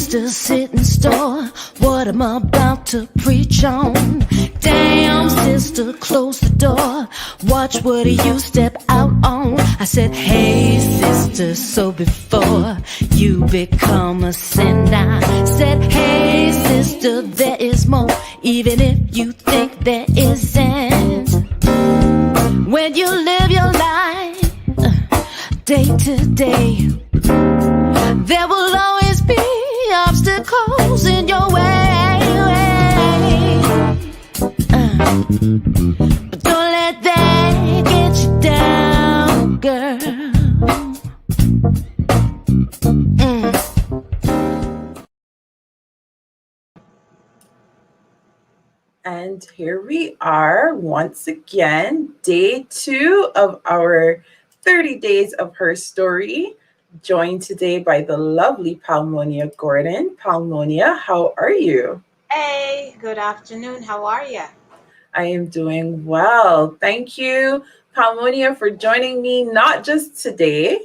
sister sit and store what I'm about to preach on. Damn, sister, close the door. Watch what you step out on. I said, hey, sister, so before you become a sin, I said, hey, sister, there is more, even if you think there isn't. When you live your life day to day, there will always be obstacles in your way. But don't let that get you down, girl. And here we are once again, day 2 of our 30 days of HERstory, joined today by the lovely Palmonia Gordon. Palmonia, how are you? Hey, good afternoon. How are you? I am doing well. Thank you, Palmonia, for joining me, not just today,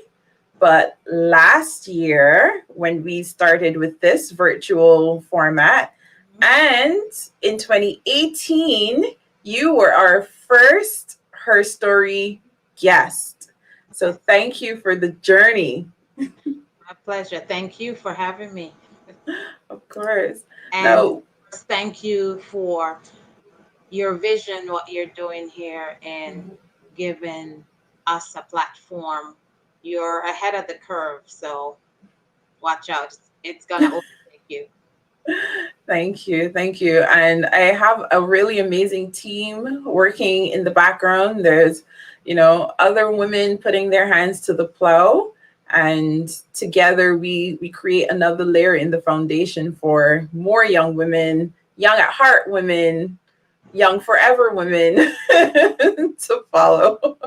but last year when we started with this virtual format. And in 2018, you were our first HERstory guest. So thank you for the journey. My pleasure. Thank you for having me. Of course. And thank you for your vision, what you're doing here, and giving us a platform. You're ahead of the curve, so watch out. It's going to overtake you. Thank you. Thank you. And I have a really amazing team working in the background. There's, other women putting their hands to the plow. And together we create another layer in the foundation for more young women, young at heart women, young forever women to follow.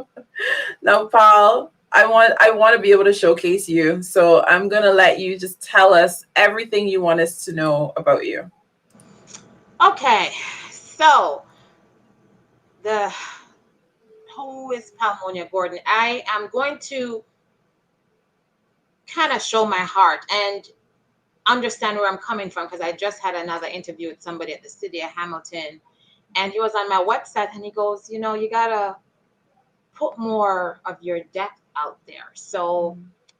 Now, Paul, I want to be able to showcase you. So I'm going to let you just tell us everything you want us to know about you. Okay. So who is Palmonia Gordon? I am going to kind of show my heart and understand where I'm coming from, because I just had another interview with somebody at the city of Hamilton, and he was on my website and he goes, you gotta put more of your depth out there. So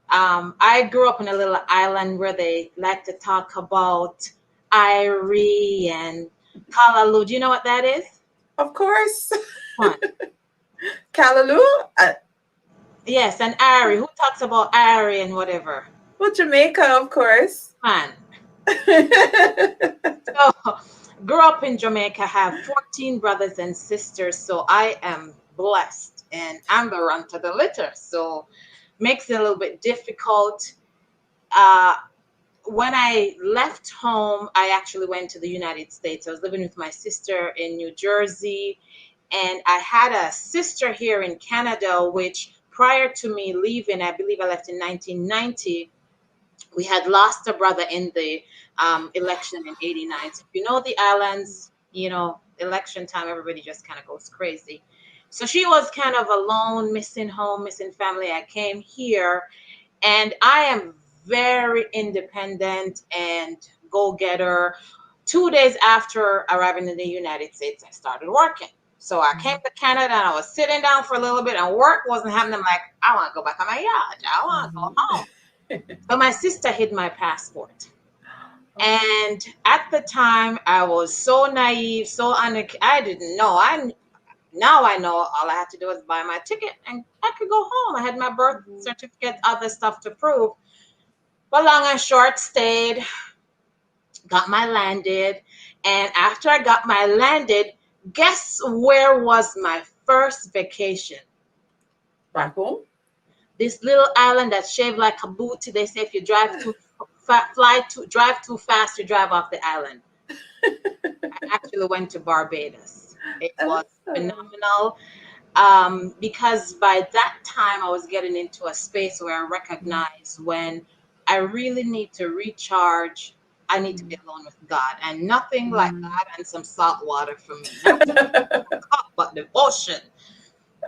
I grew up in a little island where they like to talk about Irie and Kalaloo. Do you know what that is? Of course. Kalaloo? Yes, and Irie. Who talks about Irie and whatever? Well, Jamaica, of course. Fun. So, grew up in Jamaica, have 14 brothers and sisters, so I am blessed, and I'm the runt of the litter, so makes it a little bit difficult. When I left home, I actually went to the United States. I was living with my sister in New Jersey, and I had a sister here in Canada, which prior to me leaving, I believe I left in 1990, we had lost a brother in the election in 89. So if you know the islands, election time, everybody just kind of goes crazy. So she was kind of alone, missing home, missing family. I came here, and I am very independent and go-getter. 2 days after arriving in the United States, I started working. So I came to Canada and I was sitting down for a little bit and work wasn't happening. I'm like, I want to go back on my yacht. I want to go home. So my sister hid my passport. And at the time, I was so naive, I didn't know. Now I know all I had to do was buy my ticket and I could go home. I had my birth certificate, other stuff to prove. But long and short, stayed, got my landed. And after I got my landed, guess where was my first vacation? Back home? This little island that's shaped like a booty. They say if you drive drive too fast, you drive off the island. I actually went to Barbados. It was phenomenal, because by that time I was getting into a space where I recognized when I really need to recharge, I need to be alone with God, and nothing like God and some salt water for me. But devotion.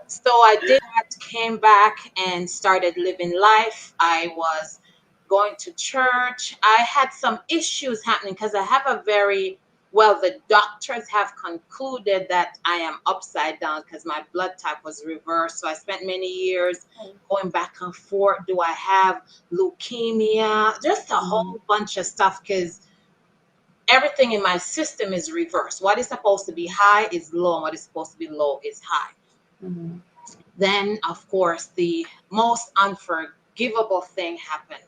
So I did that, came back and started living life. I was going to church. I had some issues happening because I have a very, well, the doctors have concluded that I am upside down because my blood type was reversed. So I spent many years going back and forth. Do I have leukemia? Just a whole bunch of stuff because everything in my system is reversed. What is supposed to be high is low, and what is supposed to be low is high. Mhm. Then, of course, the most unforgivable thing happened.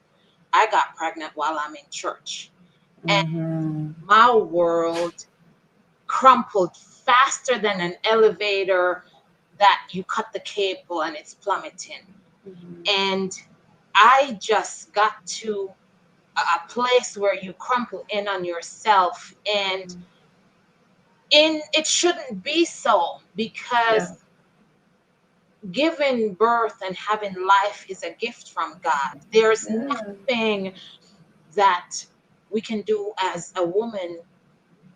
I got pregnant while I'm in church, and Mhm. my world crumpled faster than an elevator that you cut the cable and it's plummeting. Mhm. And I just got to a place where you crumple in on yourself, and it shouldn't be so, Yeah. because giving birth and having life is a gift from God. There's Yeah. nothing that we can do as a woman.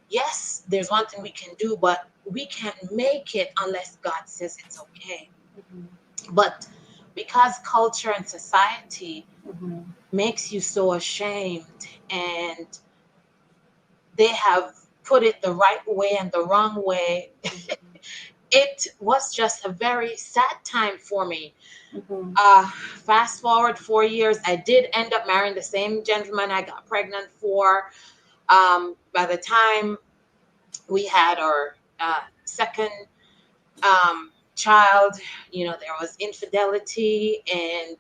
Yes, there's one thing we can do, but we can't make it unless God says it's okay. Mhm. But because culture and society Mhm. makes you so ashamed, and they have put it the right way and the wrong way, it was just a very sad time for me. Mhm. Fast forward 4 years, I did end up marrying the same gentleman I got pregnant for. By the time we had our second child, there was infidelity, and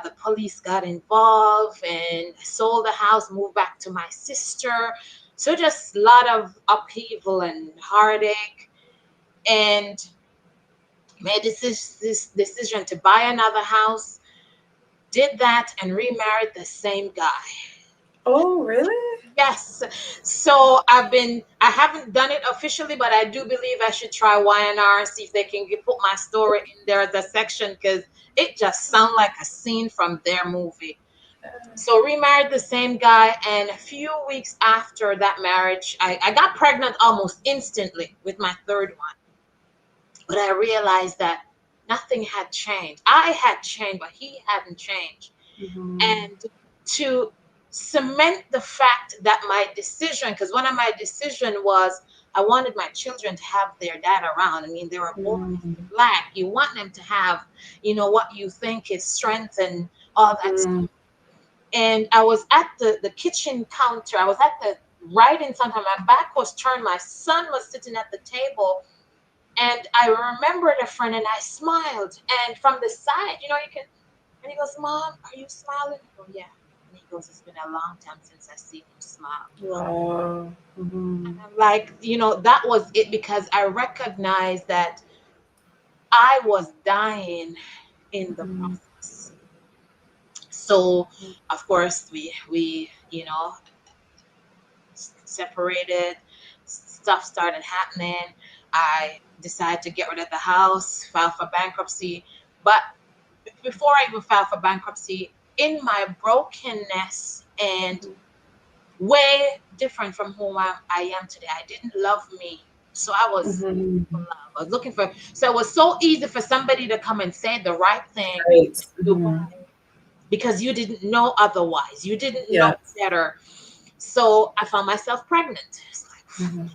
the police got involved and sold the house, moved back to my sister. So just a lot of upheaval and heartache, and made this decision to buy another house. Did that and remarried the same guy. Oh, really? Yes. So I haven't done it officially, but I do believe I should try YNR and see if they can put my story in there as a section, because it just sounds like a scene from their movie. So remarried the same guy, and a few weeks after that marriage, I got pregnant almost instantly with my third one. But I realized that nothing had changed. I had changed, but he hadn't changed. Mhm. And to cement the fact that my decision, because one of my decision was I wanted my children to have their dad around. I mean, they were born Mhm. black. You want them to have, what you think is strength and all that. Mhm. And I was at the kitchen counter. I was at the writing something. My back was turned. My son was sitting at the table. And I remembered a friend, and I smiled. And from the side, you can, and he goes, "Mom, are you smiling?" I go, "Yeah." And he goes, "It's been a long time since I've seen you smile." Wow. And Mhm. I'm like, that was it, because I recognized that I was dying in the Mhm. process. So, of course, we separated. Stuff started happening. I decided to get rid of the house, file for bankruptcy. But before I even filed for bankruptcy, in my brokenness and way different from who I am today, I didn't love me. So I was Mhm. I was looking for, so it was so easy for somebody to come and say the right thing Right. to, Mhm. because you didn't know otherwise. You didn't know Yes. better. So I found myself pregnant. It's like, Mhm.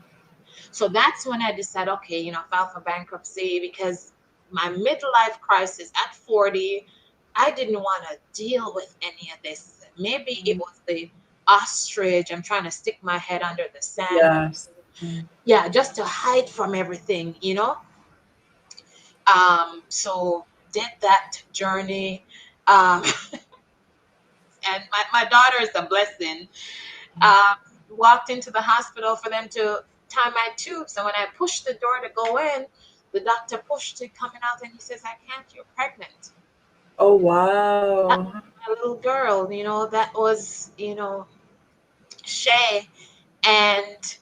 so that's when I decided, okay, file for bankruptcy, because my midlife crisis at 40, I didn't want to deal with any of this. Maybe it was the ostrich. I'm trying to stick my head under the sand. Yes. Mhm. Yeah, just to hide from everything. So did that journey. Um, and my daughter is a blessing. Um, Walked into the hospital for them to tie my tubes. And when I pushed the door to go in, the doctor pushed it coming out, and he says, "I can't, you're pregnant." Oh, That wow. was my little girl, that was, Shay, and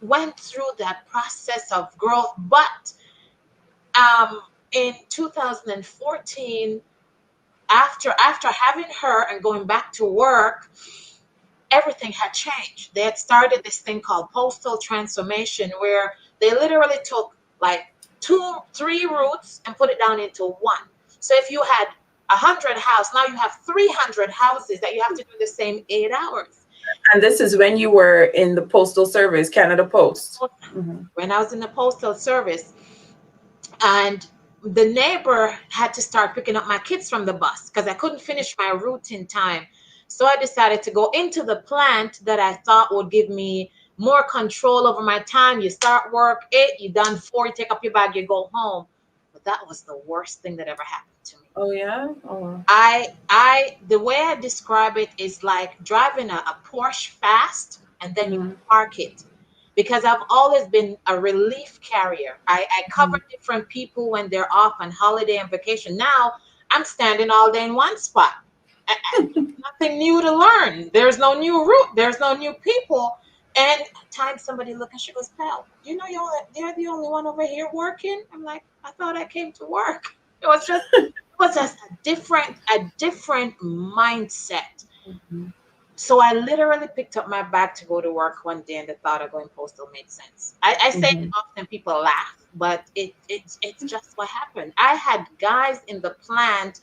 went through that process of growth. But in 2014, after having her and going back to work, everything had changed. They had started this thing called postal transformation, where they literally took like two, three roots and put it down into one. So if you had 100 house. Now you have 300 houses that you have to do the same 8 hours. And this is when you were in the postal service, Canada Post. Mm-hmm. When I was in the postal service, and the neighbor had to start picking up my kids from the bus because I couldn't finish my route in time. So I decided to go into the plant that I thought would give me more control over my time. You start work 8, you done 4, you take up your bag, you go home. But that was the worst thing that ever happened to me. Oh yeah. Oh. The way I describe it is like driving a Porsche fast and then you park it. Because I've always been a relief carrier. I cover different people when they're off on holiday and vacation. Now I'm standing all day in one spot. Nothing new to learn. There's no new route. There's no new people. And at times somebody look and she goes, "Pal, you know you're the only one over here working?" I'm like, "I thought I came to work." It was just a different mindset. Mm-hmm. So I literally picked up my bag to go to work one day, and the thought of going postal made sense. I say it often, people laugh, but it's just what happened. I had guys in the plant.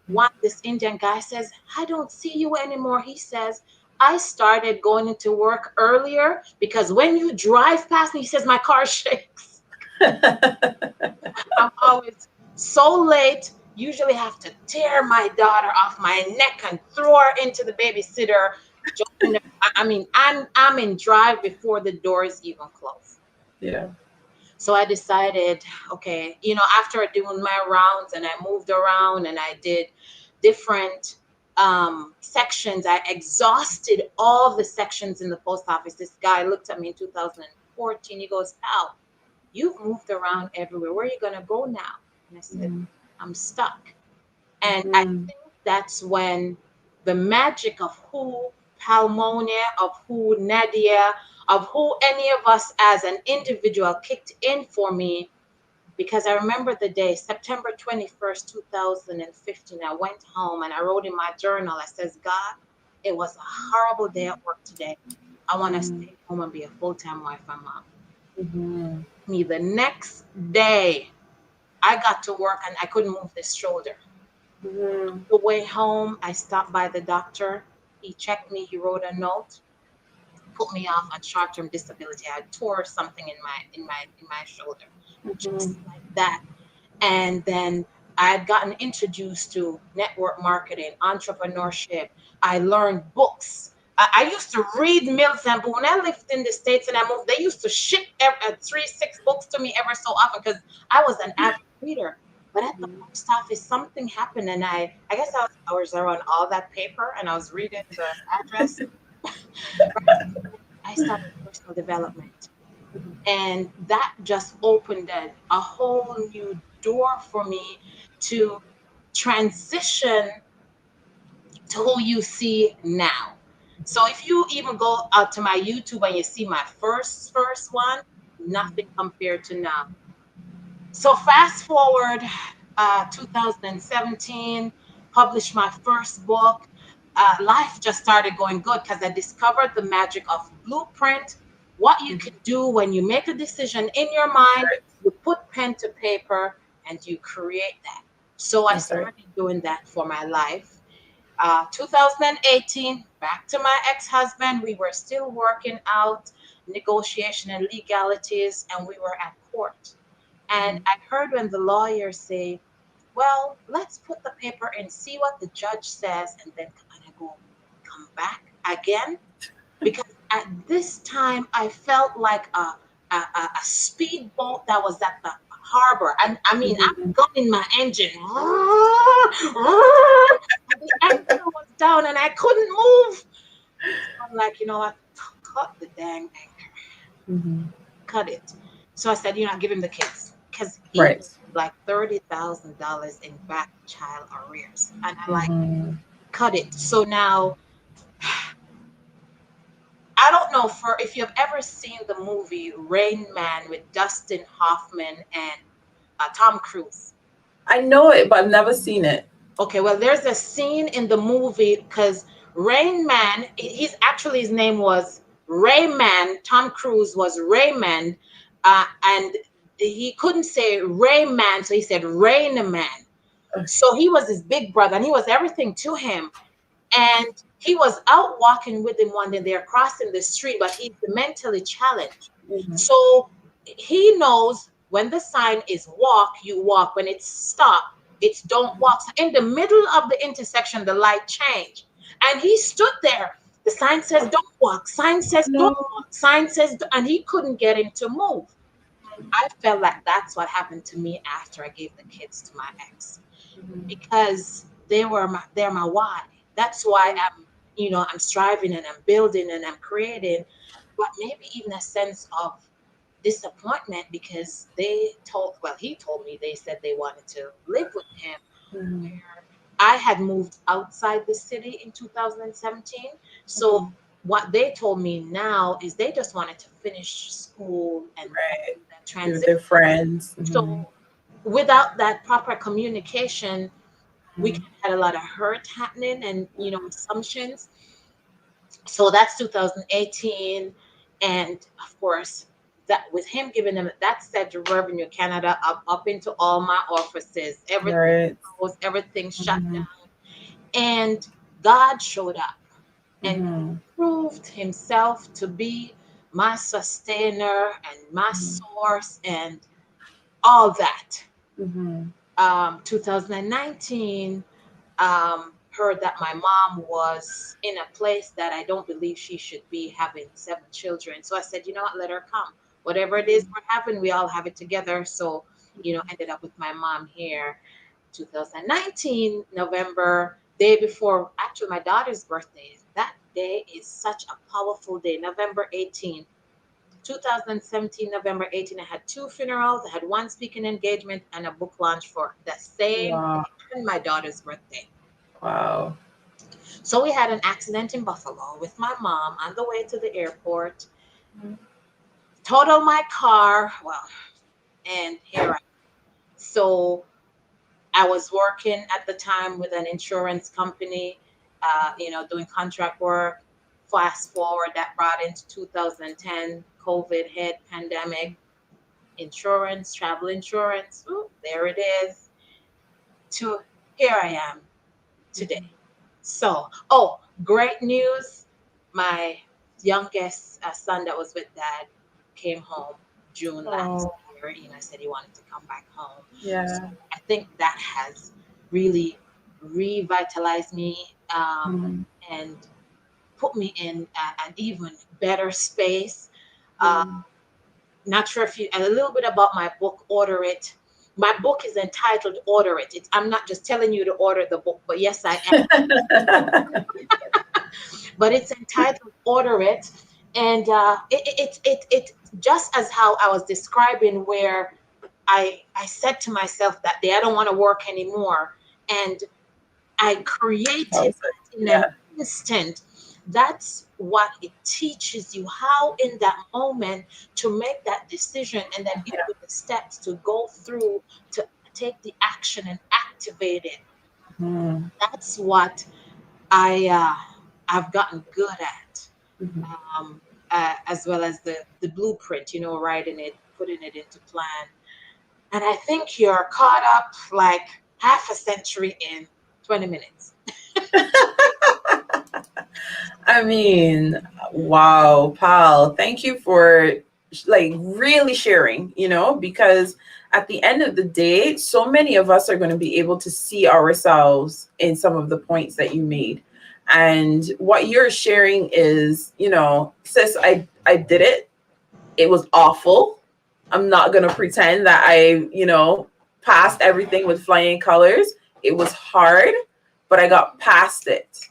One, this Indian guy says, "I don't see you anymore." He says, "I started going into work earlier because when you drive past me," he says, "my car shakes." I'm always so late. Usually have to tear my daughter off my neck and throw her into the babysitter. I mean, I'm in drive before the doors even close. Yeah. So I decided, okay, after doing my rounds and I moved around and I did different sections, I exhausted all the sections in the post office. This guy looked at me in 2014. He goes, "Al, you've moved around everywhere. Where are you going to go now?" And I said, "I'm stuck." And I think that's when the magic of who Palmonia, of who Nadia, of who any of us as an individual kicked in for me. Because I remember the day, September 21st, 2015, I went home and I wrote in my journal, I says, "God, it was a horrible day at work today. I want to stay home and be a full-time wife and mom." Me, the next day, I got to work and I couldn't move this shoulder. The way home, I stopped by the doctor. He checked me. He wrote a note, put me off on short-term disability. I tore something in my shoulder, just like that. And then I had gotten introduced to network marketing, entrepreneurship. I learned books. I used to read Mills and Boone. When I lived in the States and I moved, they used to ship 3-6 books to me ever so often because I was an avid reader. But at the post office, something happened, and I guess I was around all that paper, and I was reading the address. I started personal development, and that just opened a whole new door for me to transition to who you see now. So if you even go out to my YouTube and you see my first one, nothing compared to now. So fast forward, 2017, published my first book. Life just started going good because I discovered the magic of blueprint, what you can do when you make a decision in your mind, you put pen to paper, and you create that. So I started doing that for my life. 2018, back to my ex-husband. We were still working out negotiation and legalities, and we were at court. And I heard when the lawyer say, "Well, let's put the paper and see what the judge says," and then I go, "Come back again?" Because at this time, I felt like a speedboat that was at the harbor. I mean, I'm gunning my engine. The anchor was down and I couldn't move. So I'm like, you know what? Cut the dang anchor. Cut it. So I said, give him the kids. Because he was like $30,000 in back child arrears. And I like, cut it. So now, I don't know if you've ever seen the movie Rain Man with Dustin Hoffman and Tom Cruise. I know it, but I've never seen it. Okay, well, there's a scene in the movie because Rain Man, his name was Rayman. Tom Cruise was Raymond, and he couldn't say Rayman, so he said Rain Man. So he was his big brother and he was everything to him. And he was out walking with him one day. They're crossing the street, but he's mentally challenged. Mhm. So he knows when the sign is walk, you walk. When it's stop, it's don't walk. So in the middle of the intersection, the light changed. And he stood there. The sign says don't walk. Sign says don't No. walk. Sign says, and he couldn't get him to move. I felt like that's what happened to me after I gave the kids to my ex, Mhm. because they're my why. That's why I'm striving and I'm building and I'm creating, but maybe even a sense of disappointment because he told me they said they wanted to live with him. Mhm. I had moved outside the city in 2017. So Mhm. what they told me now is they just wanted to finish school and Right. do that Be with transition. their friends. Mhm. So without that proper communication, we Mhm. kind of had a lot of hurt happening and assumptions. So that's 2018, and of course that with him giving them that set the revenue Canada up into all my offices, everything Right. closed, everything shut Mhm. down, and God showed up and Mhm. proved himself to be my sustainer and my Mhm. source and all that. Mhm. 2019, heard that my mom was in a place that I don't believe she should be, having 7 children. So I said, you know what, let her come. Whatever it is we're having, we all have it together. So, ended up with my mom here. 2019, November, day before actually my daughter's birthday. That day is such a powerful day, November 18th. 2017, November 18, I had 2 funerals. I had one speaking engagement and a book launch for the same Wow. day and my daughter's birthday. Wow. So we had an accident in Buffalo with my mom on the way to the airport. Mhm. Totaled my car. Well, and here I. So I was working at the time with an insurance company, doing contract work. Fast forward, that brought into 2010, COVID hit, pandemic, insurance, travel insurance. Ooh, there it is. To here I am today. Mhm. So, great news. My youngest son that was with dad came home June last Oh, year. Said he wanted to come back home. So yeah. I think that has really revitalized me, Mhm. and put me in an even better space. Uh, Mhm. Not sure if you, a little bit about my book, Order It. My book is entitled Order It. I'm not just telling you to order the book, but yes, I am. But it's entitled Order It. And it just as how I was describing, where I said to myself that day, I don't want to work anymore. And I created How's it? that in an Yeah. instant. That's what it teaches you, how in that moment to make that decision and then give you the steps to go through to take the action and activate it. Mhm. That's what I've gotten good at, Mhm. um, as well as the blueprint, writing it, putting it into plan. And I think you're caught up like half a century in 20 minutes. I mean, wow, pal. Thank you for like really sharing, because at the end of the day, so many of us are going to be able to see ourselves in some of the points that you made. And what you're sharing is, sis, I did it. It was awful. I'm not going to pretend that I passed everything with flying colors. It was hard, but I got past it.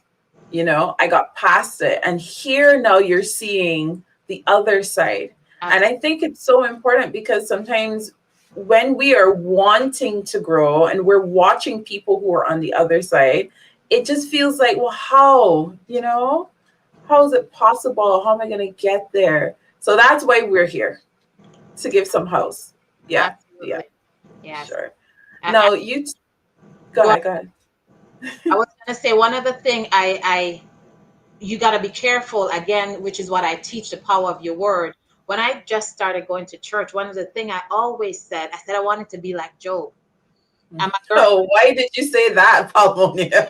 I got past it. And here now you're seeing the other side. And I think it's so important because sometimes when we are wanting to grow and we're watching people who are on the other side, it just feels like, well, how, how is it possible? How am I going to get there? So that's why we're here to give some house. Yeah. Yeah. Absolutely. Yes. Sure. I, Now go go ahead. Go ahead. I was going to say one other thing. You got to be careful again, which is what I teach, the power of your word. When I just started going to church, one of the things I always said, I said I wanted to be like Job. And my girl Oh, why did you say that, Palmonia?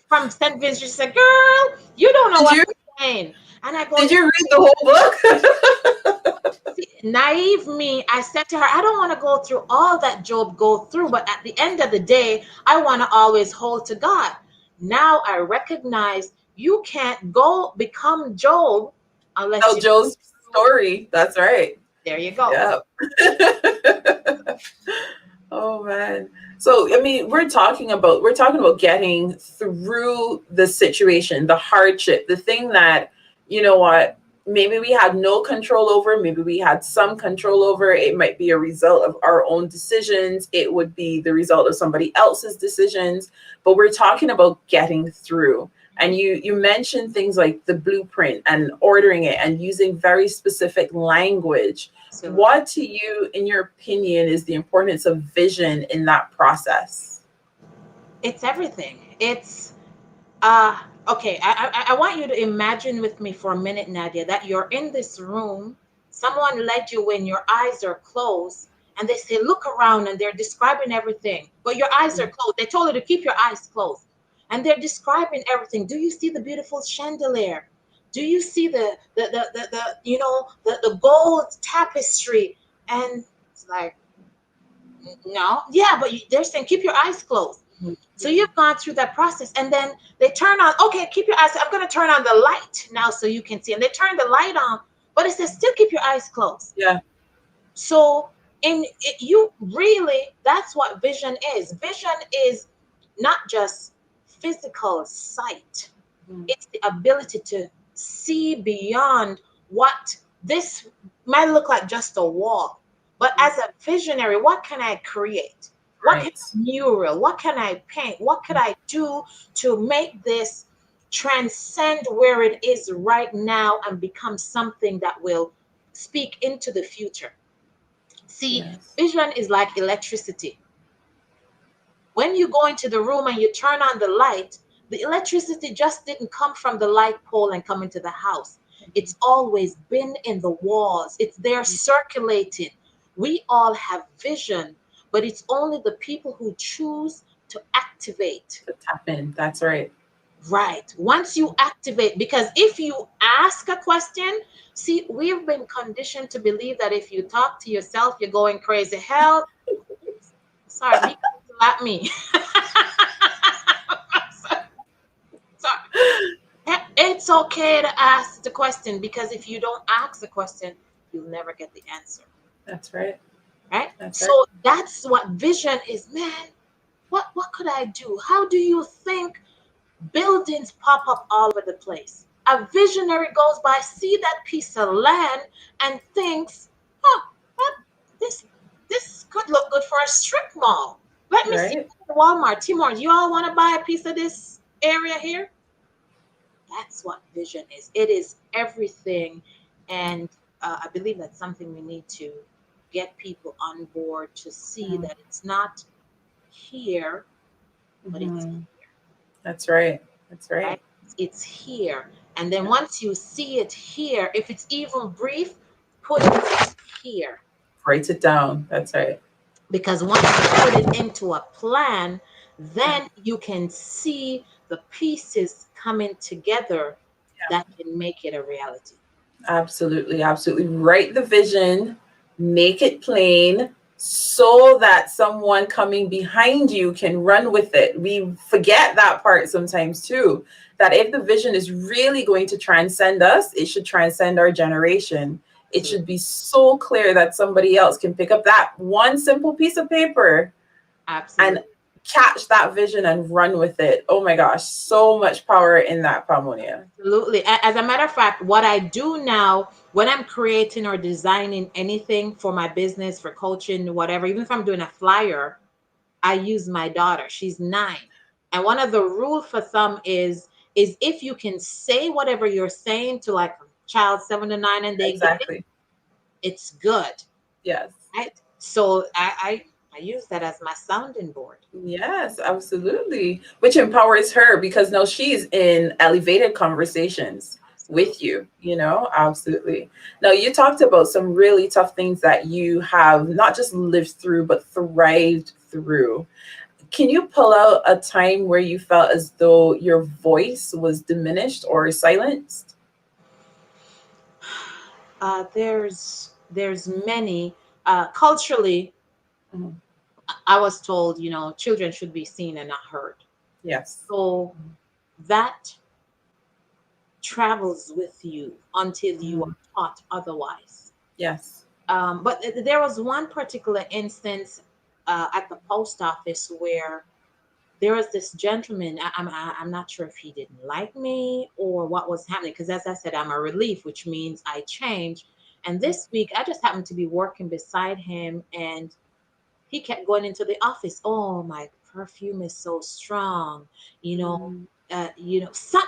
from St. Vincent, she said, "Girl, you don't know Did what you you're saying." And I go, did you read the whole book? see, naive me. I said to her, I don't want to go through all that Job go through, but at the end of the day, I want to always hold to God. Now I recognize you can't go become Job unless Tell you. Joe's story. That's right. There you go. Yeah. Oh man. So I mean, we're talking about getting through the situation, the hardship, the thing that, you know what, maybe we had no control over, maybe we had some control over. It might be a result of our own decisions, it would be the result of somebody else's decisions, but we're talking about getting through. And you mentioned things like the blueprint and ordering it and using very specific language. So What to you, in your opinion, is the importance of vision in that process? it's everything. It's uh okay. I want you to imagine with me for a minute, Nadia, that you're in this room. Someone led you when your eyes are closed, and they say, "Look around," and they're describing everything, but your eyes are closed. They told you to keep your eyes closed, and they're describing everything. Do you see the beautiful chandelier? Do you see the gold tapestry? And it's like, no, yeah, but they're saying keep your eyes closed. So you've gone through that process, and then they turn on. Okay, keep your eyes. I'm going to turn on the light now so you can see. And they turn the light on, but it says still keep your eyes closed. Yeah. So you really, that's what vision is. Vision is not just physical sight. Mhm. It's the ability to see beyond what this might look like just a wall. But as a visionary, what can I create? What can Right. I mural? What can I paint? What could I do to make this transcend where it is right now and become something that will speak into the future? See, Yes. vision is like electricity. When you go into the room and you turn on the light, the electricity just didn't come from the light pole and come into the house. It's always been in the walls, it's there circulating. We all have vision, but it's only the people who choose to activate. To tap in. That's right. Right. Once you activate, because if you ask a question, see, we've been conditioned to believe that if you talk to yourself, you're going crazy. Hell, sorry, be at me. Sorry. It's okay to ask the question, because if you don't ask the question, you'll never get the answer. That's right. Right? That's right. So that's what vision is, man. What could I do? How do you think buildings pop up all over the place? A visionary goes by, see that piece of land, and thinks, huh, what, this this could look good for a strip mall. Let me see Right. Walmart, Timor. You all want to buy a piece of this area here? That's what vision is. It is everything. And I believe that's something we need to get people on board to see, Mhm. that it's not here, but it's Mhm. That's right. That's right. right. It's here. And then once you see it here, if it's even brief, put it here. Write it down. That's right. Because once you put it into a plan, Yeah. then you can see the pieces coming together Yeah. that can make it a reality. Absolutely. Absolutely. Write the vision, make it plain so that someone coming behind you can run with it. We forget that part sometimes too, that if the vision is really going to transcend us, it should transcend our generation. It So should be so clear that somebody else can pick up that one simple piece of paper and absolutely. catch that vision and run with it. Oh my gosh, so much power in that, Palmonia. Absolutely. As a matter of fact, what I do now when I'm creating or designing anything for my business, for coaching, whatever, even if I'm doing a flyer, I use my daughter. She's 9. And one of the rule for thumb is if you can say whatever you're saying to like a child 7 to 9 and they get it, Exactly. it's good. Yes. Right? So I use that as my sounding board. Yes, absolutely. Which empowers her because now she's in elevated conversations with Absolutely. you, absolutely. Now, you talked about some really tough things that you have not just lived through, but thrived through. Can you pull out a time where you felt as though your voice was diminished or silenced? There's many. Culturally, Mhm. I was told, children should be seen and not heard. Yes. So that travels with you until you Mhm. are taught otherwise. Yes. But there was one particular instance at the post office where there was this gentleman. I'm not sure if he didn't like me or what was happening, because as I said, I'm a relief, which means I change. And this week, I just happened to be working beside him, and he kept going into the office. Oh, my perfume is so strong, you know. Mhm.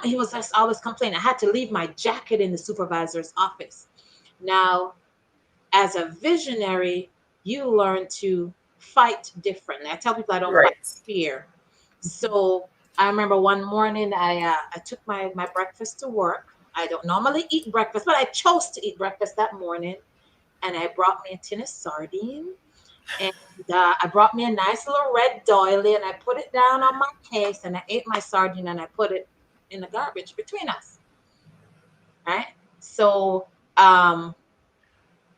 He was just always complaining. I had to leave my jacket in the supervisor's office. Now, as a visionary, you learn to fight differently. I tell people I don't fight Right. fear. So I remember one morning I took my breakfast to work. I don't normally eat breakfast, but I chose to eat breakfast that morning. And I brought me a tin of sardine, and I brought me a nice little red doily, and I put it down on my case, and I ate my sardine, and I put it in the garbage between us. Right. So um,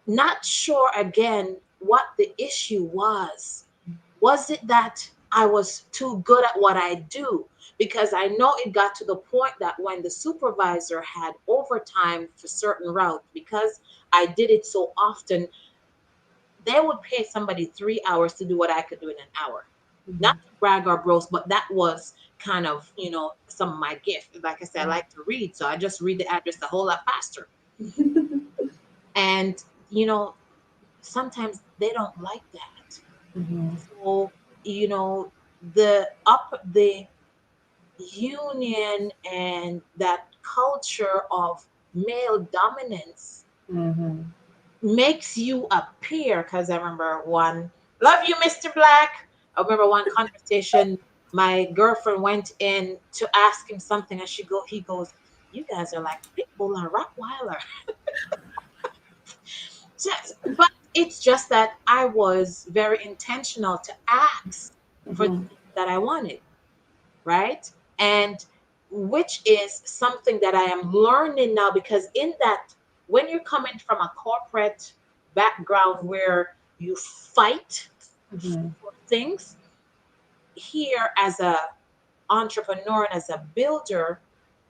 not sure again what the issue was. Was it that I was too good at what I do? Because I know it got to the point that when the supervisor had overtime for certain routes, because I did it so often, they would pay somebody 3 hours to do what I could do in an hour. Not Mhm. to brag or boast, but that was kind of, some of my gift. Like I said, I like to read, so I just read the address a whole lot faster. And, you know, sometimes they don't like that. Mhm. So, you know, the union and that culture of male dominance Mhm. makes you appear. Because I remember one, love you, Mr. Black. I remember one conversation. My girlfriend went in to ask him something, and he goes, "You guys are like Pitbull and Rottweiler." But it's just that I was very intentional to ask for the Mhm. things that I wanted, right? And which is something that I am learning now, because in that, when you're coming from a corporate background where you fight Mhm. for things, here as a entrepreneur and as a builder,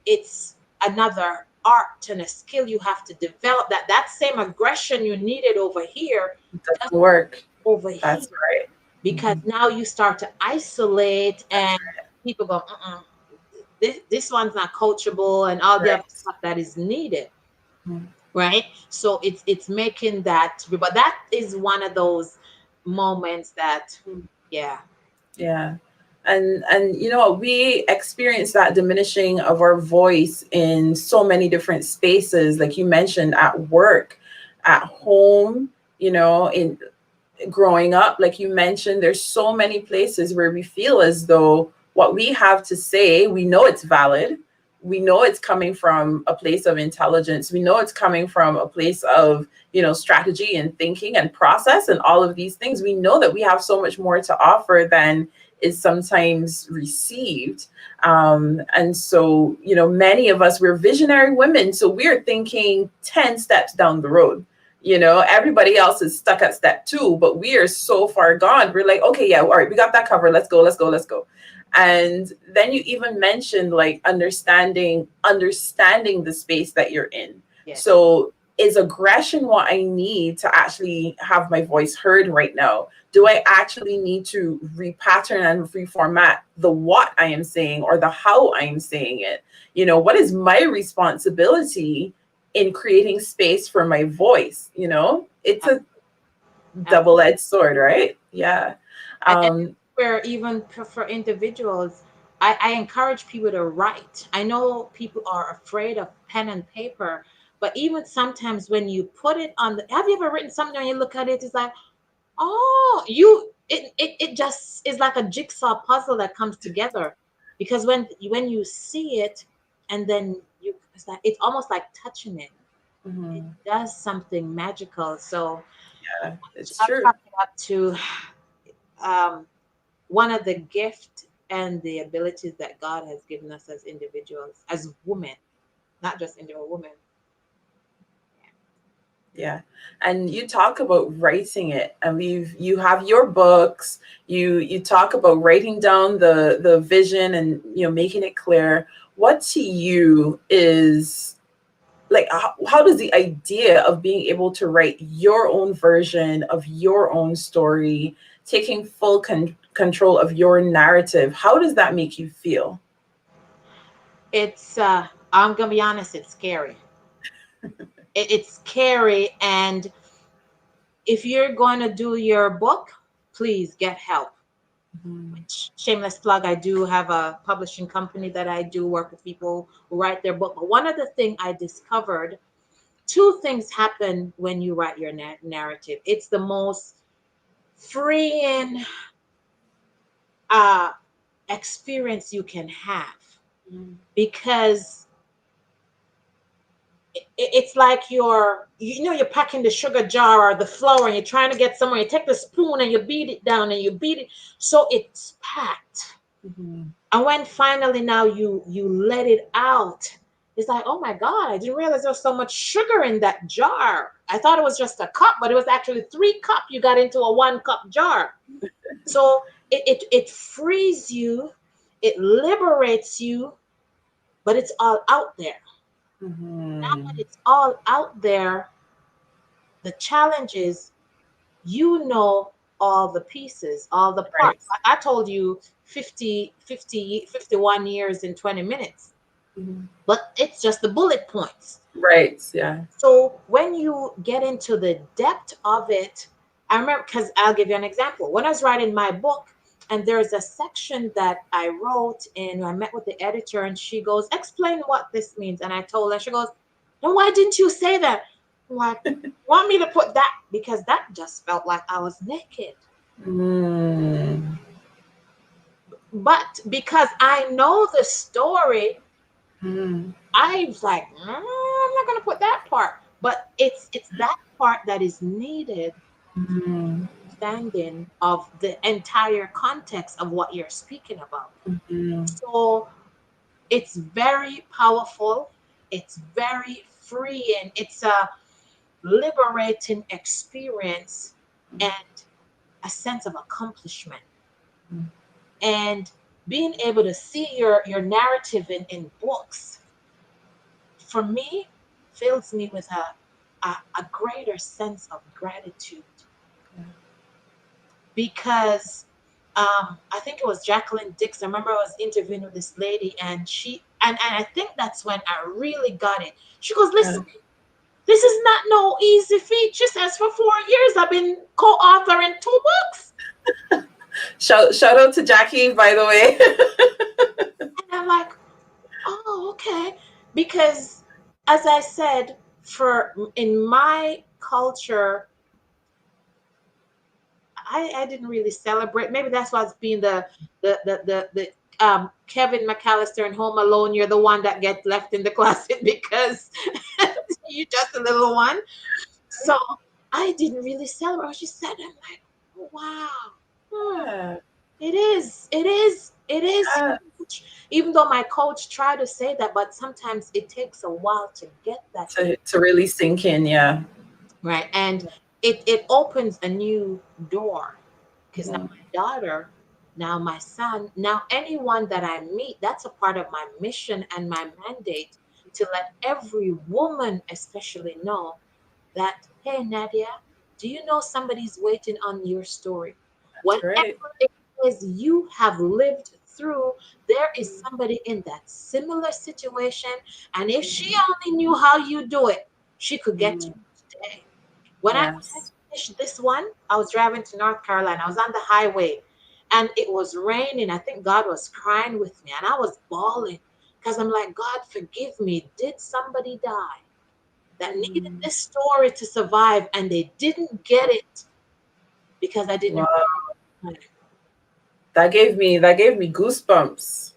it's another art and a skill you have to develop. That same aggression you needed over here Doesn't doesn't work. over That's here, right. because Mhm. now you start to isolate, That's and people go, this one's not coachable, and all the other right. stuff that is needed, Mhm. right? So it's making that, but that is one of those moments that, yeah. Yeah. And you know what, we experience that diminishing of our voice in so many different spaces, like you mentioned, at work, at home, in growing up, like you mentioned, there's so many places where we feel as though what we have to say, we know it's valid. We know it's coming from a place of intelligence. We know it's coming from a place of, strategy and thinking and process and all of these things. We know that we have so much more to offer than is sometimes received. And so, many of us, we're visionary women. So we're thinking 10 steps down the road. Everybody else is stuck at step 2, but we are so far gone. We're like, okay, yeah, all right, we got that covered. Let's go, let's go, let's go. And then you even mentioned like understanding the space that you're in. Yes. So is aggression what I need to actually have my voice heard right now? Do I actually need to repattern and reformat the what I am saying or the how I am saying it? What is my responsibility in creating space for my voice? It's a double-edged sword, right? Yeah. And um where even for individuals, I encourage people to write. I know people are afraid of pen and paper, but even sometimes when you put it on the, have you ever written something and you look at it, it's like, oh, it just is like a jigsaw puzzle that comes together. Because when you see it, and then it's like, it's almost like touching it. It mhm. does something magical. So Yeah, it's I'll true. chalk it up to, um, one of the gifts and the abilities that God has given us as individuals, as women, not just individual women. Yeah. And you talk about writing it, and you have your books, you talk about writing down the vision and making it clear. What to you is like, how does the idea of being able to write your own version of your own story, taking full control of your narrative, how does that make you feel? It's I'm gonna be honest, it's scary. It's scary, and if you're going to do your book, please get help. Mhm. Which, shameless plug, I do have a publishing company that I do work with people who write their book. But one of the things I discovered, two things happen when you write your narrative. It's the most freeing uh, experience you can have, because it's like you're packing the sugar jar or the flour and you're trying to get somewhere. You take the spoon and you beat it down and you beat it so it's packed. Mhm. And when finally now you let it out, it's like, oh my God, I didn't realize there was so much sugar in that jar. I thought it was just a cup, but it was actually 3 cups you got into a 1 cup jar. So it frees you, it liberates you, but it's all out there. Now that Mhm. it's all out there, the challenge is, all the pieces, all the Right. parts. I told you 51 years in 20 minutes, Mhm. but it's just the bullet points. Right. Yeah. So when you get into the depth of it, I remember, because I'll give you an example. When I was writing my book, and there's a section that I wrote, and I met with the editor, and she goes, "Explain what this means." And I told her, she goes, "Then why didn't you say that?" I'm like, "Want me to put that?" Because that just felt like I was naked. Mm. But because I know the story, Mm. I was like, I'm not gonna put that part. But it's that part that is needed, Mm. understanding of the entire context of what you're speaking about. Mm. So it's very powerful, it's very freeing, it's a liberating experience, and a sense of accomplishment. And being able to see your narrative in books, for me, fills me with a greater sense of gratitude, because I think it was Jacqueline Dix. I remember I was interviewing with this lady, and and I think that's when I really got it. She goes, Yeah. "Listen, this is not no easy feat." She says, "For 4 years, I've been co-authoring 2 books." Shout out to Jackie, by the way. And I'm like, "Oh, okay." Because, as I said, for in my culture, I didn't really celebrate. Maybe that's why it's being the Kevin McAllister in Home Alone. You're the one that gets left in the closet because you're just a little one. So I didn't really celebrate what she said. I'm like, oh, wow. Hmm. Yeah. It is. It is. It is Yeah. huge. Even though my coach tried to say that, but sometimes it takes a while to get that in. To really sink in. Yeah. Right. And it opens a new door, because now Mhm. my daughter, now my son, now anyone that I meet, that's a part of my mission and my mandate, to let every woman especially know that, hey, Nadia, do you know somebody's waiting on your story? That's right. Whatever it is you have lived through, there is somebody in that similar situation. And if she only knew how you do it, she could get to Mm. you today. When I Yes. finished this one, I was driving to North Carolina. I was on the highway and it was raining. I think God was crying with me and I was bawling because I'm like, God, forgive me. Did somebody die that needed Mm. this story to survive and they didn't get it because I didn't Wow. bring it? That gave me goosebumps.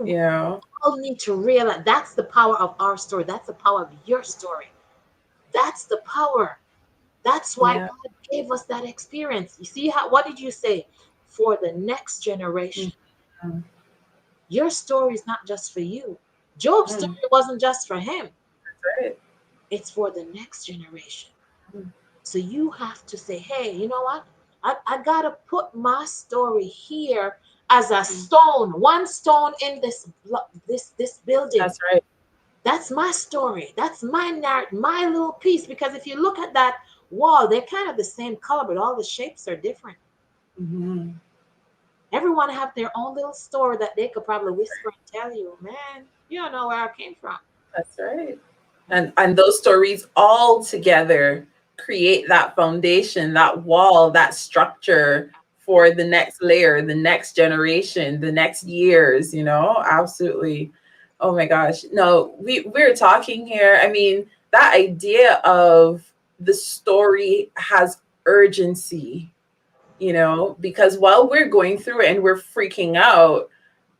You know. People need to realize that's the power of our story. That's the power of your story. That's the power. That's why Yeah. God gave us that experience. You see how, what did you say? for the next generation. Mm, Your story is not just for you. Job's mm, story wasn't just for him, right. it's for the next generation. Mm, So you have to say, hey, you know what? I gotta put my story here as a mm. stone, one stone in this building. That's right. That's my story. That's my narrative, my little piece. Because if you look at that wall, they're kind of the same color, but all the shapes are different. Mhm. Everyone have their own little story that they could probably whisper and tell you, man, you don't know where I came from. That's right. And those stories all together create that foundation, that wall, that structure for the next layer, the next generation, the next years, Absolutely. Oh my gosh. No, we're talking here. I mean, that idea of the story has urgency, because while we're going through it and we're freaking out,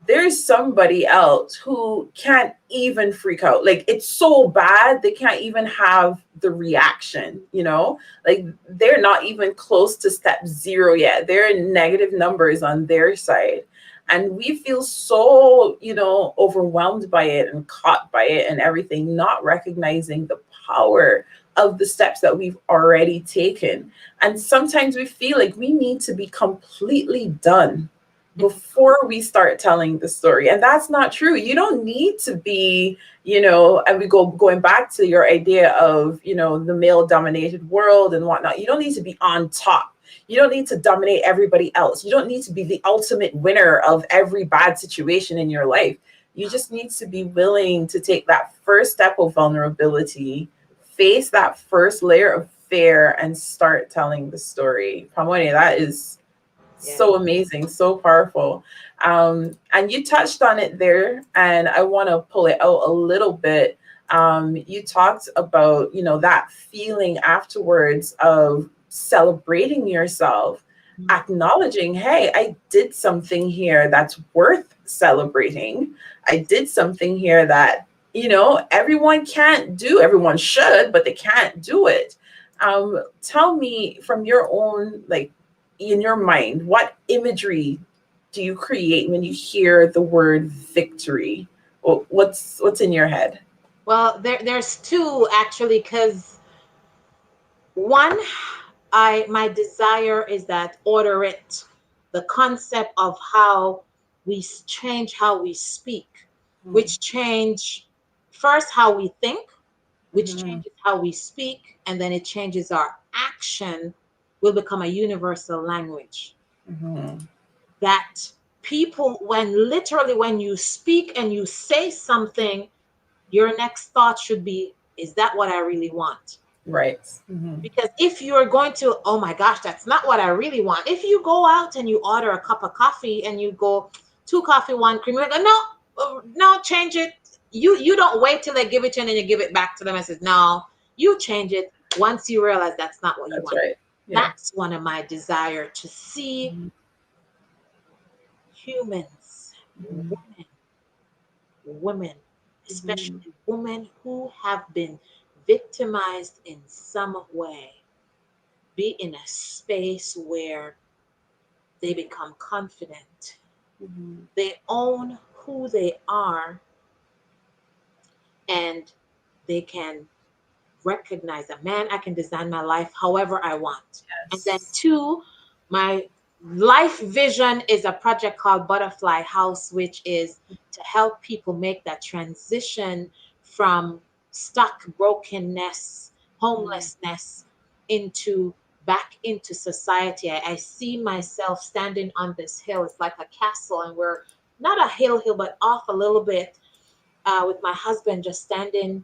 there's somebody else who can't even freak out. Like, it's so bad they can't even have the reaction. Like, they're not even close to step zero yet. They're in negative numbers on their side. And we feel so, overwhelmed by it and caught by it and everything, not recognizing the power of the steps that we've already taken. And sometimes we feel like we need to be completely done before we start telling the story, and that's not true. You don't need to be, and we going back to your idea of, the male dominated world and whatnot. You don't need to be on top. You don't need to dominate everybody else. You don't need to be the ultimate winner of every bad situation in your life. You just need to be willing to take that first step of vulnerability, face that first layer of fear, and start telling the story. Palmonia, that is Yeah. so amazing, so powerful. And you touched on it there, and I want to pull it out a little bit. You talked about, that feeling afterwards of celebrating yourself, acknowledging, hey, I did something here that's worth celebrating. I did something here that, everyone can't do. Everyone should, but they can't do it. Tell me from your own, like, in your mind, what imagery do you create when you hear the word victory? What's in your head? Well, there's two actually, because one, I my desire is that order it, the concept of how change how we speak, which change first how we think, which Mm-hmm. changes how we speak, and then it changes our action, will become a universal language. Mm-hmm. That people, when you speak and you say something, your next thought should be, is that what I really want? Right. Mm-hmm. Because if you're going to, oh my gosh, that's not what I really want. If you go out and you order a cup of coffee and you go, two coffee, one cream, you go, no, no, change it. You don't wait till they give it to you and then you give it back to them and says, no, you change it once you realize that's not what you That's want. right. Yeah. That's one of my desire, to see Mm-hmm. humans, women, Mm-hmm. especially women who have been victimized in some way, be in a space where they become confident, Mm-hmm. they own who they are, and they can recognize that, man, I can design my life however I want. And then Yes. two, my life vision is a project called Butterfly House, which is to help people make that transition from stuck brokenness, Mm-hmm. homelessness, into back into society. I see myself standing on this hill. It's like a castle, and we're not a hill, but off a little bit, with my husband just standing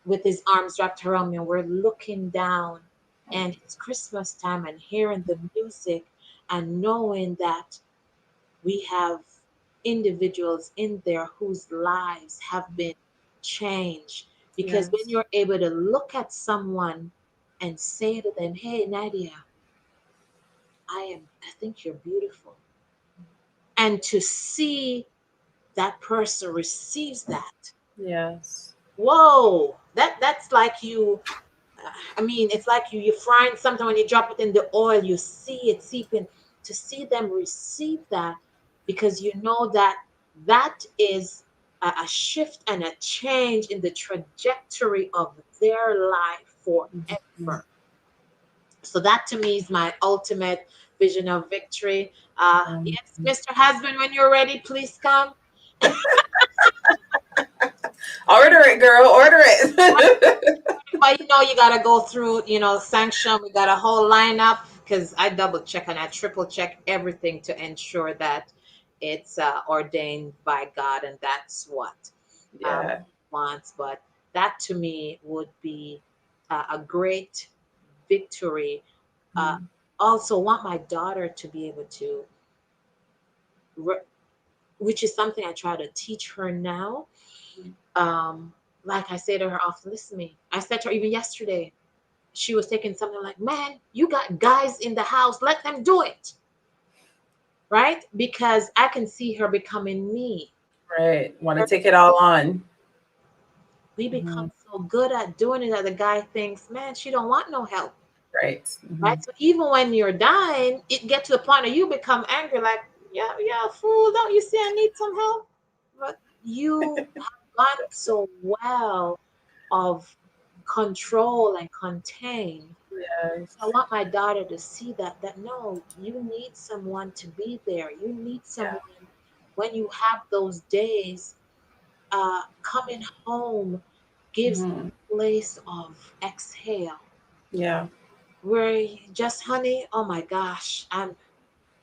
with his arms wrapped around me, and we're looking down, and it's Christmas time, and hearing the music and knowing that we have individuals in there whose lives have been changed. Because when Yes. you're able to look at someone and say to them, hey Nadia, I think you're beautiful, and to see that person receives that, Yes. whoa, that's like you, I mean, it's like you're frying something. When you drop it in the oil, you see it seeping. to see them receive that, because you know that that is a shift and a change in the trajectory of their life Mhm. forever. So that to me is my ultimate vision of victory. Yes, Mr. Husband, when you're ready, please come. Order it, girl. Order it. But you gotta go through, sanction. We got a whole lineup because I double check and I triple check everything to ensure that it's ordained by God, and that's what Yeah. wants. But that to me would be a great victory. Uh, Mhm. also, want my daughter to be able to, re- which is something I try to teach her now. Um, like I say to her often, listen to me. I said to her even yesterday, she was taking something like, man, you got guys in the house, let them do it. Right? Because I can see her becoming me. Right. Want to take it all on. We become Mhm. so good at doing it that the guy thinks, man, she don't want no help. Right. Right? Mhm. So even when you're dying, it get to the point where you become angry, like, yeah, yeah, fool, don't you see I need some help? But you have got so well of control and contain. I Yes. want my daughter to see that no, you need someone to be there. You need Yeah. someone when you have those days. Coming home gives Mhm. a place of exhale Yeah. where you just, honey, oh my gosh,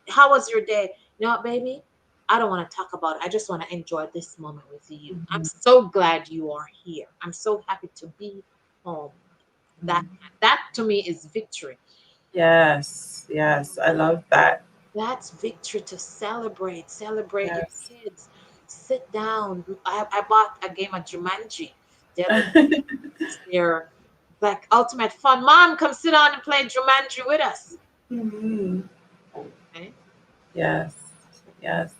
how was your day? You know what, baby? I don't want to talk about it. I just want to enjoy this moment with you. I'm Mhm. so glad you are here. I'm so happy to be home. That Mhm. that to me is victory. Yes. Yes. I love that. That's victory to celebrate. Celebrate your Yes. kids. Sit down. I bought a game of Jumanji the other day. They're like ultimate fun. Mom, come sit down and play Jumanji with us. Mhm. Okay? Yes. Yes.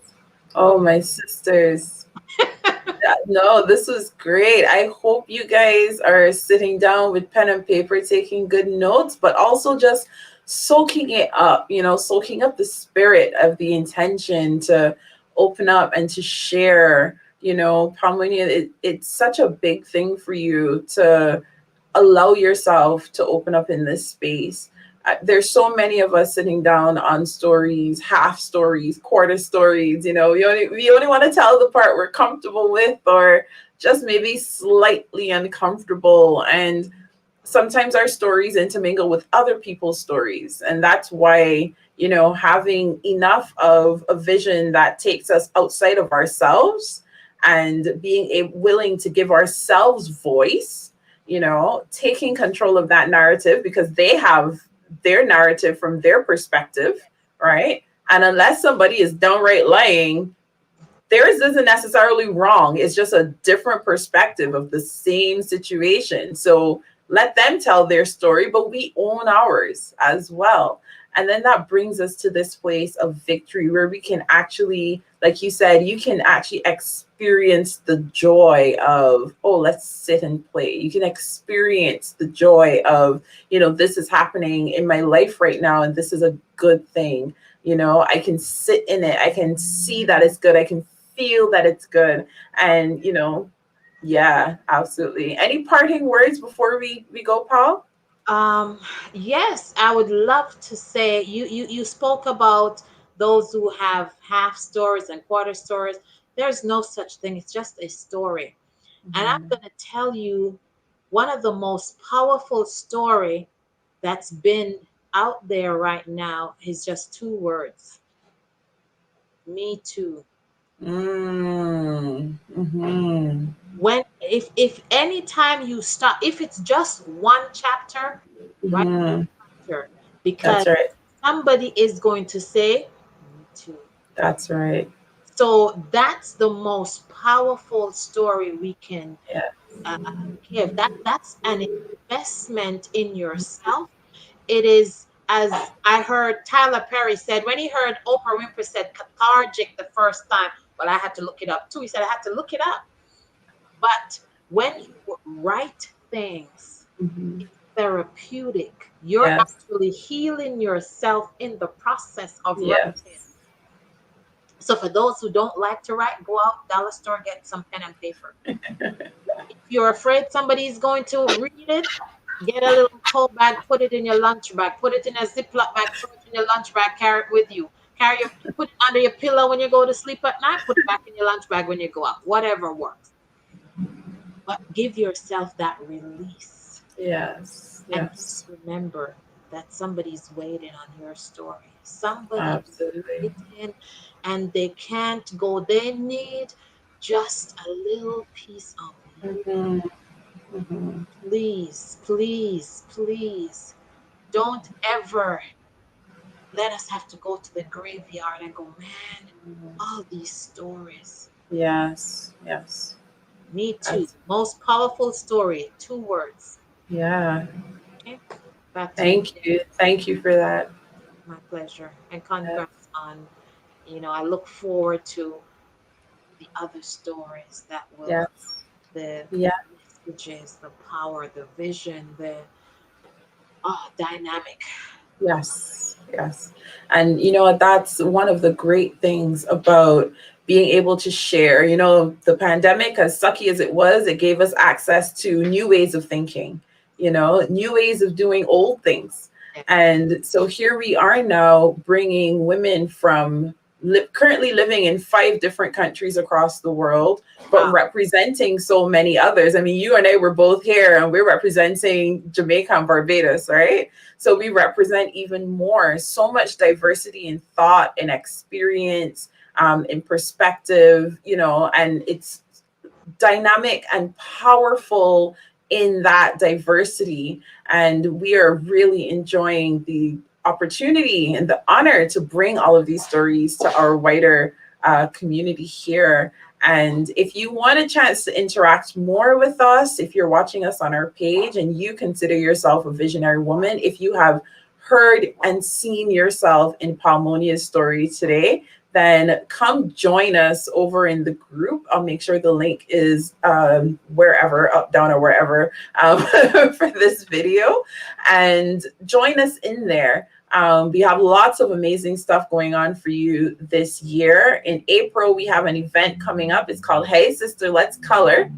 Oh, Oh, my sisters. Yeah, no, this was great. I hope you guys are sitting down with pen and paper, taking good notes, but also just soaking it up, soaking up the spirit of the intention to open up and to share. Palmonia, it's such a big thing for you to allow yourself to open up in this space. There's so many of us sitting down on stories, half stories, quarter stories. We only want to tell the part we're comfortable with, or just maybe slightly uncomfortable. And sometimes our stories intermingle with other people's stories. And that's why, having enough of a vision that takes us outside of ourselves and being willing to give ourselves voice, taking control of that narrative because they have their narrative from their perspective, right? And unless somebody is downright lying, theirs isn't necessarily wrong. It's just a different perspective of the same situation. So let them tell their story, but we own ours as well. And then that brings us to this place of victory where we can actually, like you said, you can actually experience the joy of, oh, let's sit and play. You can experience the joy of, this is happening in my life right now, and this is a good thing. I can sit in it. I can see that it's good. I can feel that it's good. And yeah, absolutely. Any parting words before we go, Paul? Um, yes, I would love to say you spoke about those who have half stories and quarter stories. There's no such thing. It's just a story. And I'm Mhm. going to tell you one of the most powerful story that's been out there right now is just two words. Me too. Mm. Mhm. When if any time you stop, if it's just one chapter, right? Mhm. Chapter, because That's right. somebody is going to say, me too. That's right. So that's the most powerful story we can Yeah. uh, give. That's an investment in yourself. It is, as I heard Tyler Perry said when he heard Oprah Winfrey said cathartic the first time. Well, I had to look it up too. He said I had to look it up. But when you write things, Mhm. therapeutic. You're Yes. actually healing yourself in the process of Yes. writing. So for those who don't like to write, go out dollar store, get some pen and paper. If you're afraid somebody's going to read it, get a little tote bag, put it in your lunch bag, put it in a Ziploc bag, throw it in your lunch bag, carry it with you. Put it under your pillow when you go to sleep at night, put it back in your lunch bag when you go out. Whatever works. But give yourself that release. Yes. And Yes. just remember that somebody's waiting on your story. Somebody is Absolutely. waiting and they can't go. They need just a little piece of you. Mhm. Mhm. Please, please, please don't ever let us have to go to the graveyard and go, man, all these stories. Yes. Yes. Me too. That's, Most powerful story, 2 words. yeah. Okay, back to you. Thank you. Thank you for that. My pleasure. And Yes. congrats on, I look forward to the other stories that will Yes. come. The Yeah. messages, the power, the vision, the dynamic. Yes, yes. And you know what? That's one of the great things about being able to share. You know, the pandemic, as sucky as it was, it gave us access to new ways of thinking, new ways of doing old things. Yeah. And so here we are now bringing women from currently living in 5 different countries across the world, but Wow. representing so many others. I mean, you and I were both here and we're representing Jamaica and Barbados, right? So we represent even more, so much diversity in thought and experience, in perspective, and it's dynamic and powerful in that diversity. And we are really enjoying the opportunity and the honor to bring all of these stories to our wider community here. And if you want a chance to interact more with us, if you're watching us on our page and you consider yourself a visionary woman, if you have heard and seen yourself in Palmonia's story today, then come join us over in the group. I'll make sure the link is wherever, up, down, or wherever for this video. And join us in there. We have lots of amazing stuff going on for you this year. In April, we have an event coming up. It's called Hey Sister, Let's Color.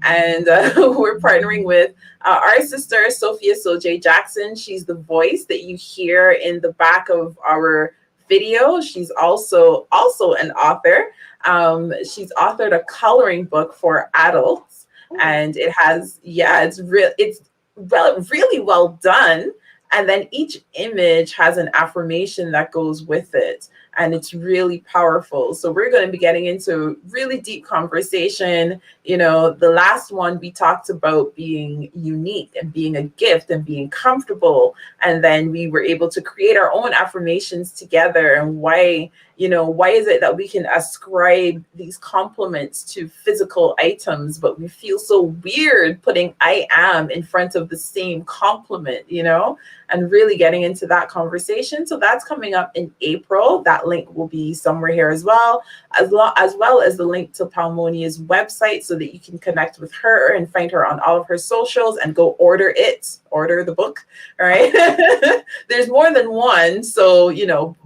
And we're partnering with our sister, Sophia Soj Jackson. She's the voice that you hear in the back of our video. She's also an author. She's authored a coloring book for adults, and it's really well done. And then each image has an affirmation that goes with it. And it's really powerful. So we're going to be getting into really deep conversation. The last one we talked about being unique and being a gift and being comfortable. And then we were able to create our own affirmations together. And why is it that we can ascribe these compliments to physical items, but we feel so weird putting I am in front of the same compliment, and really getting into that conversation. So that's coming up in April. That link will be somewhere here as well as the link to Palmonia's website so that you can connect with her and find her on all of her socials and go order the book. All right. There's more than one. So,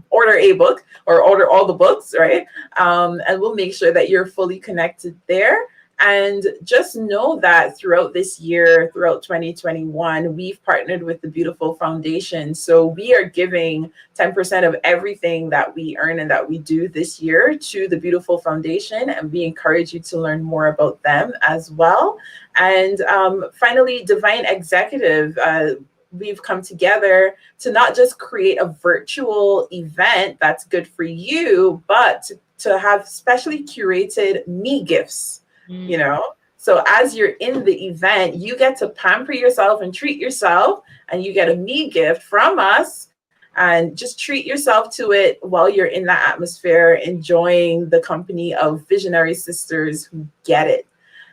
order a book or order all the books, right? And we'll make sure that you're fully connected there. And just know that throughout this year, throughout 2021, we've partnered with the Beautiful Foundation. So we are giving 10% of everything that we earn and that we do this year to the Beautiful Foundation. And we encourage you to learn more about them as well. And finally, Divine Executive. We've come together to not just create a virtual event that's good for you, but to have specially curated me gifts. So as you're in the event, you get to pamper yourself and treat yourself, and you get a me gift from us, and just treat yourself to it while you're in that atmosphere, enjoying the company of visionary sisters who get it.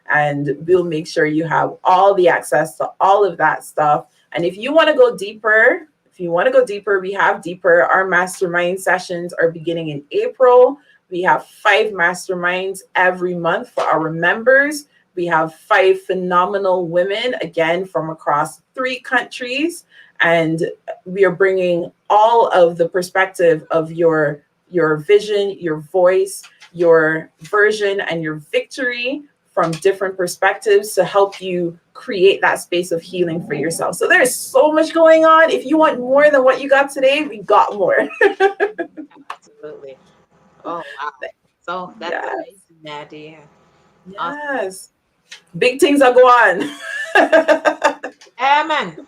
And we'll make sure you have all the access to all of that stuff. And if you want to go deeper, we have deeper. Our mastermind sessions are beginning in April. We have 5 masterminds every month for our members, We have 5 phenomenal women, again, from across 3 countries. And we are bringing all of the perspective of your vision, your voice, your version, and your victory from different perspectives to help you create that space of healing for yourself. So there's so much going on. If you want more than what you got today, we got more. Absolutely. Oh, wow. So that's amazing, Nadia. Yes. Awesome. Big things are go on. Amen.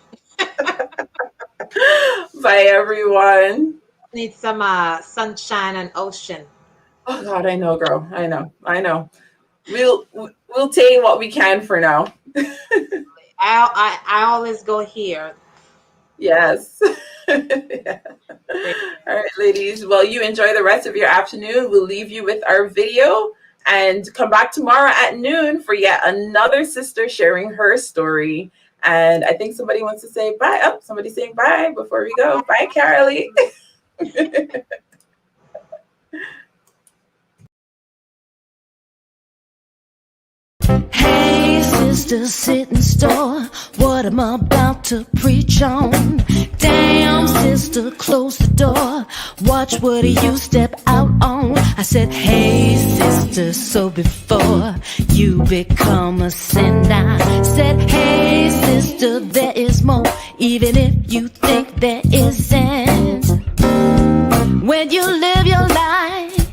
Bye, everyone. Need some sunshine and ocean. Oh God, I know, girl. I know. We'll take what we can for now. I always go here. Yes. Yeah. All right, ladies. Well, you enjoy the rest of your afternoon. We'll leave you with our video and come back tomorrow at noon for yet another sister sharing her story. And I think somebody wants to say bye. Oh, somebody's saying bye before we go. Bye, Carolee. Hey, sister, sitting store, what am I about to preach on? Damn, sister, close the door. Watch what you step out on. I said, hey, sister, so before you become a sin, I said, hey, sister, there is more, even if you think there isn't. When you live your life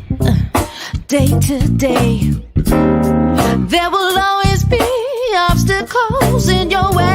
day to day, there will always be obstacles in your way.